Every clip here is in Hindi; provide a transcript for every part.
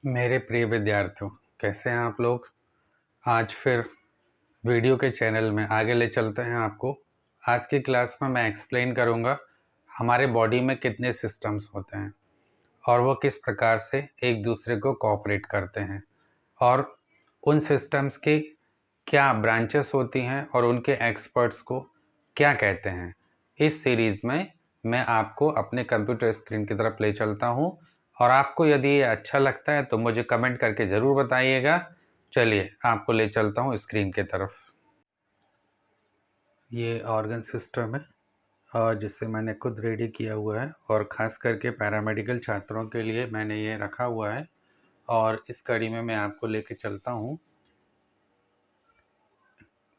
मेरे प्रिय विद्यार्थियों, कैसे हैं आप लोग। आज फिर वीडियो के चैनल में आगे ले चलते हैं आपको। आज की क्लास में मैं एक्सप्लेन करूंगा हमारे बॉडी में कितने सिस्टम्स होते हैं और वो किस प्रकार से एक दूसरे को कोऑपरेट करते हैं और उन सिस्टम्स की क्या ब्रांचेस होती हैं और उनके एक्सपर्ट्स को क्या कहते हैं। इस सीरीज़ में मैं आपको अपने कंप्यूटर स्क्रीन की तरफ ले चलता हूं और आपको यदि ये अच्छा लगता है तो मुझे कमेंट करके ज़रूर बताइएगा। चलिए आपको ले चलता हूं स्क्रीन की तरफ। ये ऑर्गन सिस्टम है और जिसे मैंने खुद रेडी किया हुआ है और ख़ास करके पैरामेडिकल छात्रों के लिए मैंने ये रखा हुआ है और इस कड़ी में मैं आपको लेके चलता हूँ।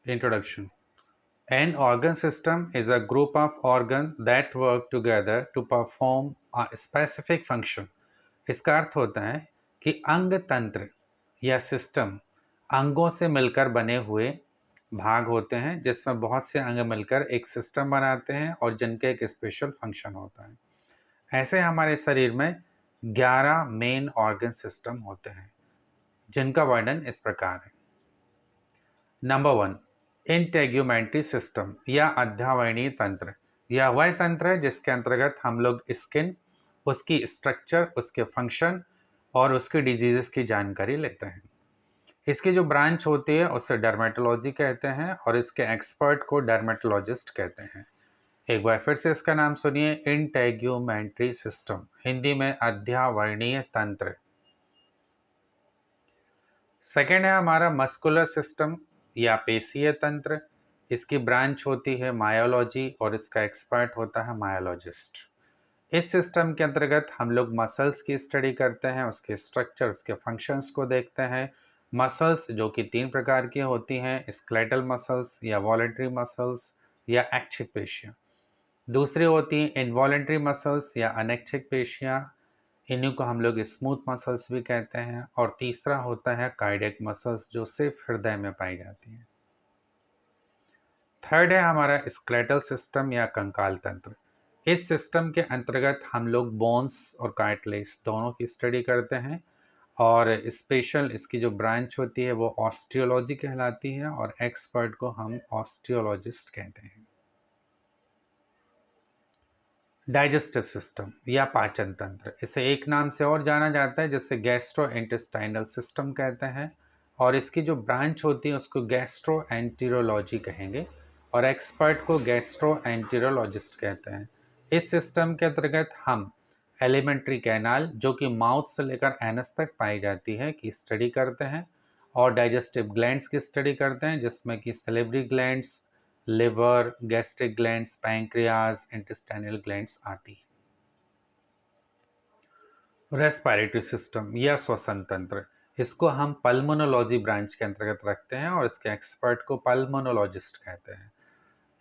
Introduction. An organ system is a group of organs that work together to perform a specific function. इसका अर्थ होता है कि अंग तंत्र या सिस्टम अंगों से मिलकर बने हुए भाग होते हैं जिसमें बहुत से अंग मिलकर एक सिस्टम बनाते हैं और जिनके एक स्पेशल फंक्शन होता है। ऐसे हमारे शरीर में 11 मेन ऑर्गन सिस्टम होते हैं जिनका वर्णन इस प्रकार है। नंबर 1, इंटेग्यूमेंट्री सिस्टम या अध्यावरणीय तंत्र। यह वह तंत्र है जिसके अंतर्गत हम लोग स्किन, उसकी स्ट्रक्चर, उसके फंक्शन और उसकी डिजीजेस की जानकारी लेते हैं। इसकी जो ब्रांच होती है उसे डर्मेटोलॉजी कहते हैं और इसके एक्सपर्ट को डर्मेटोलॉजिस्ट कहते हैं। एक बार फिर से इसका नाम सुनिए, इंटेग्यूमेंट्री सिस्टम, हिंदी में अध्यावरणीय तंत्र। सेकेंड है हमारा मस्कुलर सिस्टम या पेशीय तंत्र। इसकी ब्रांच होती है मायोलॉजी और इसका एक्सपर्ट होता है मायोलॉजिस्ट। इस सिस्टम के अंतर्गत हम लोग मसल्स की स्टडी करते हैं, उसके स्ट्रक्चर, उसके फंक्शंस को देखते हैं। मसल्स जो कि 3 प्रकार की होती हैं, स्केलेटल मसल्स या वॉलंटरी मसल्स या ऐच्छिक पेशियाँ। दूसरी होती हैं इनवॉलंटरी मसल्स या अनैच्छिक पेशियाँ, इन्हीं को हम लोग स्मूथ मसल्स भी कहते हैं। और तीसरा होता है कार्डियक मसल्स जो सिर्फ हृदय में पाई जाती हैं। थर्ड है हमारा स्केलेटल सिस्टम या कंकाल तंत्र। इस सिस्टम के अंतर्गत हम लोग बोन्स और कार्टिलेज दोनों की स्टडी करते हैं और स्पेशल इसकी जो ब्रांच होती है वो ऑस्टियोलॉजी कहलाती है और एक्सपर्ट को हम ऑस्टियोलॉजिस्ट कहते हैं। डाइजेस्टिव सिस्टम या पाचन तंत्र, इसे एक नाम से और जाना जाता है जिसे गैस्ट्रो इंटेस्टाइनल सिस्टम कहते हैं और इसकी जो ब्रांच होती है उसको गैस्ट्रो एंटेरोलॉजी कहेंगे और एक्सपर्ट को गैस्ट्रो एंटेरोलॉजिस्ट कहते हैं। इस सिस्टम के अंतर्गत हम एलिमेंट्री कैनाल जो कि माउथ से लेकर एनस तक पाई जाती है की स्टडी करते हैं और डाइजेस्टिव ग्लैंड्स की स्टडी करते हैं जिसमें कि salivary glands, liver, gastric glands, pancreas, intestinal glands आती हैं। रेस्पिरेटरी सिस्टम या श्वसन तंत्र, इसको हम पल्मोनोलॉजी ब्रांच के अंतर्गत रखते हैं और इसके एक्सपर्ट को पल्मोनोलॉजिस्ट कहते हैं।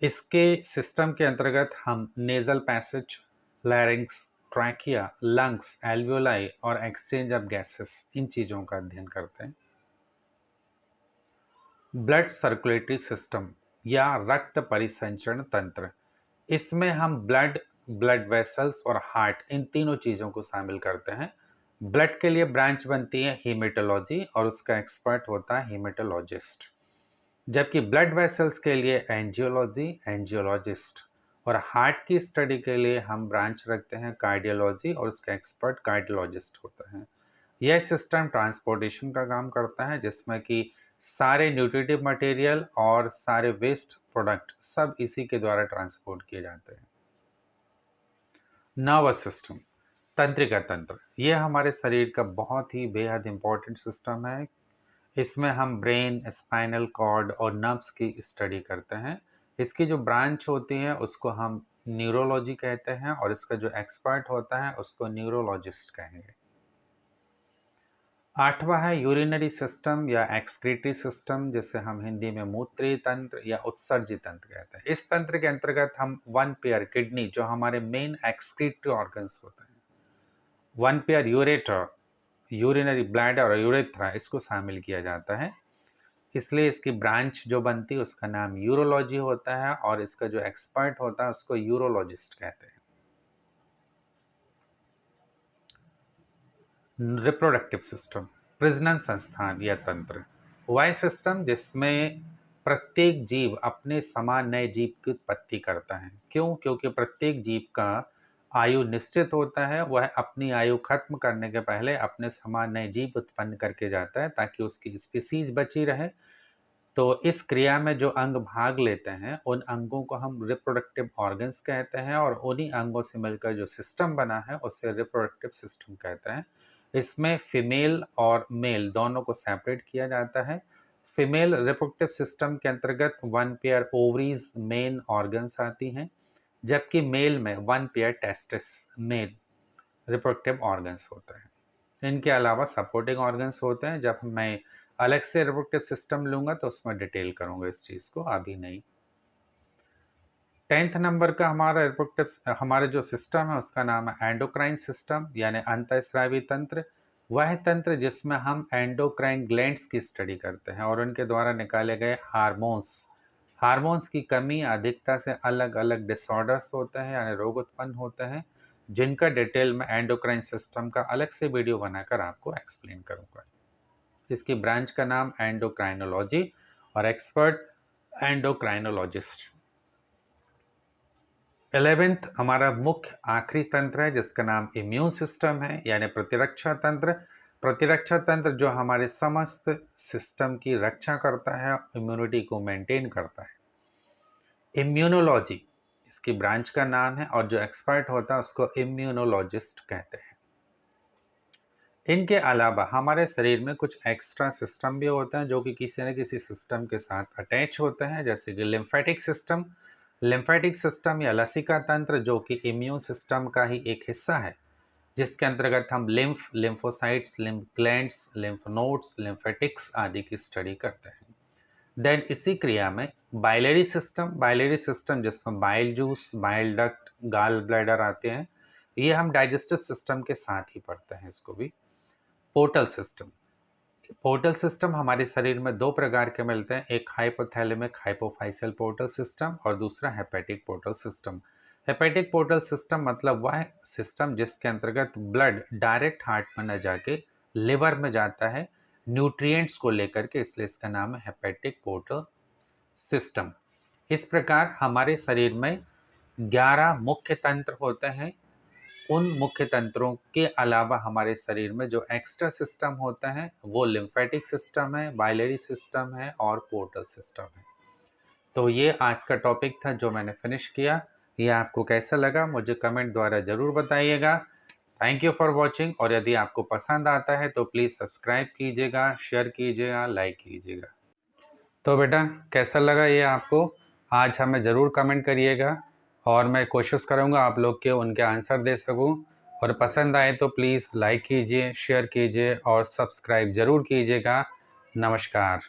इसके सिस्टम के अंतर्गत हम nasal passage, larynx, trachea, lungs, alveoli और एक्सचेंज ऑफ गैसेस, इन चीज़ों का अध्ययन करते हैं। ब्लड सर्कुलेटरी सिस्टम या रक्त परिसंचरण तंत्र, इसमें हम ब्लड वेसल्स और हार्ट, इन तीनों चीज़ों को शामिल करते हैं। ब्लड के लिए ब्रांच बनती है हीमेटोलॉजी और उसका एक्सपर्ट होता है हीमेटोलॉजिस्ट, जबकि ब्लड वेसल्स के लिए एंजियोलॉजी, एंजियोलॉजिस्ट, और हार्ट की स्टडी के लिए हम ब्रांच रखते हैं कार्डियोलॉजी और उसका एक्सपर्ट कार्डियोलॉजिस्ट होता है। यह सिस्टम ट्रांसपोर्टेशन का काम करता है जिसमें कि सारे न्यूट्रिटिव मटेरियल और सारे वेस्ट प्रोडक्ट सब इसी के द्वारा ट्रांसपोर्ट किए जाते हैं। नर्वस सिस्टम, तंत्रिका तंत्र, यह हमारे शरीर का बहुत ही बेहद इंपॉर्टेंट सिस्टम है। इसमें हम ब्रेन, स्पाइनल कॉर्ड और नर्व्स की स्टडी करते हैं। इसकी जो ब्रांच होती है उसको हम न्यूरोलॉजी कहते हैं और इसका जो एक्सपर्ट होता है उसको न्यूरोलॉजिस्ट कहेंगे। आठवां है यूरिनरी सिस्टम या एक्सक्रीटरी सिस्टम, जिसे हम हिंदी में मूत्रीय तंत्र या उत्सर्जी तंत्र कहते हैं। इस तंत्र के अंतर्गत हम वन पेयर किडनी, जो हमारे मेन एक्सक्रीटरी ऑर्गन्स होते हैं, one pair ureter, urinary bladder और यूरेथ्रा, इसको शामिल किया जाता है। इसलिए इसकी ब्रांच जो बनती है उसका नाम यूरोलॉजी होता है और इसका जो एक्सपर्ट होता है उसको यूरोलॉजिस्ट कहते हैं। रिप्रोडक्टिव सिस्टम, प्रजनन संस्थान या तंत्र, वह सिस्टम जिसमें प्रत्येक जीव अपने समान नए जीव की उत्पत्ति करता है। क्यों? क्योंकि प्रत्येक जीव का आयु निश्चित होता है, वह अपनी आयु खत्म करने के पहले अपने समान नए जीव उत्पन्न करके जाता है ताकि उसकी स्पीसीज बची रहे। तो इस क्रिया में जो अंग भाग लेते हैं, उन अंगों को हम रिप्रोडक्टिव ऑर्गन्स कहते हैं और उन्हीं अंगों से मिलकर जो सिस्टम बना है, उसे रिप्रोडक्टिव सिस्टम कहते हैं। इसमें फीमेल और मेल दोनों को सेपरेट किया जाता है। फीमेल रिप्रोडक्टिव सिस्टम के अंतर्गत 1 पेयर ओवरीज मेन ऑर्गन्स आती हैं, जबकि मेल में 1 pair testis male reproductive organs होते हैं। इनके अलावा सपोर्टिंग ऑर्गन्स होते हैं। जब मैं अलग से रिप्रोडक्टिव सिस्टम लूंगा तो उसमें डिटेल करूंगा इस चीज़ को, अभी नहीं। 10th नंबर का हमारा जो सिस्टम है उसका नाम है एंडोक्राइन सिस्टम यानी अंतःस्रावी तंत्र। वह तंत्र जिसमें हम एंडोक्राइन ग्लैंड्स की स्टडी करते हैं और उनके द्वारा निकाले गए हार्मोन्स की कमी अधिकता से अलग अलग डिसऑर्डर्स होते हैं यानी रोग उत्पन्न होते हैं, जिनका डिटेल में एंडोक्राइन सिस्टम का अलग से वीडियो बनाकर आपको एक्सप्लेन करूंगा। इसकी ब्रांच का नाम एंडोक्राइनोलॉजी और एक्सपर्ट एंडोक्राइनोलॉजिस्ट। 11th हमारा मुख्य आखिरी तंत्र है जिसका नाम इम्यून सिस्टम है यानी प्रतिरक्षा तंत्र। प्रतिरक्षा तंत्र जो हमारे समस्त सिस्टम की रक्षा करता है, इम्यूनिटी को मेंटेन करता है। इम्यूनोलॉजी इसकी ब्रांच का नाम है और जो एक्सपर्ट होता है उसको इम्यूनोलॉजिस्ट कहते हैं। इनके अलावा हमारे शरीर में कुछ एक्स्ट्रा सिस्टम भी होते हैं जो कि किसी न किसी सिस्टम के साथ अटैच होते हैं, जैसे कि लिम्फेटिक सिस्टम या लसिका तंत्र जो कि इम्यून सिस्टम का ही एक हिस्सा है, जिसके अंतर्गत हम lymphocytes, lymph glands, lymph nodes, lymphatics आदि की स्टडी करते हैं। देन इसी क्रिया में बाइलरी सिस्टम जिसमें bile juice, bile duct, gall bladder आते हैं, ये हम डाइजेस्टिव सिस्टम के साथ ही पढ़ते हैं इसको भी। पोर्टल सिस्टम हमारे शरीर में दो प्रकार के मिलते हैं, एक हाइपोथैलेमिक हाइपोफाइसियल पोर्टल सिस्टम और दूसरा hepatic portal system. Hepatic portal system मतलब वह सिस्टम जिसके अंतर्गत ब्लड डायरेक्ट हार्ट में न जाके लिवर में जाता है न्यूट्रिएंट्स को लेकर के, इसलिए इसका नाम है हेपेटिक पोर्टल सिस्टम। इस प्रकार हमारे शरीर में 11 मुख्य तंत्र होते हैं। उन मुख्य तंत्रों के अलावा हमारे शरीर में जो एक्स्ट्रा सिस्टम होते हैं वो लिम्फेटिक सिस्टम है, बाइलरी सिस्टम है और पोर्टल सिस्टम है। तो ये आज का टॉपिक था जो मैंने फिनिश किया। ये आपको कैसा लगा मुझे कमेंट द्वारा ज़रूर बताइएगा। थैंक यू फॉर वॉचिंग, और यदि आपको पसंद आता है तो प्लीज़ सब्सक्राइब कीजिएगा, शेयर कीजिएगा, लाइक कीजिएगा। तो बेटा कैसा लगा ये आपको, आज हमें ज़रूर कमेंट करिएगा और मैं कोशिश करूँगा आप लोग के उनके आंसर दे सकूँ। और पसंद आए तो प्लीज़ लाइक कीजिए, शेयर कीजिए और सब्सक्राइब ज़रूर कीजिएगा। नमस्कार।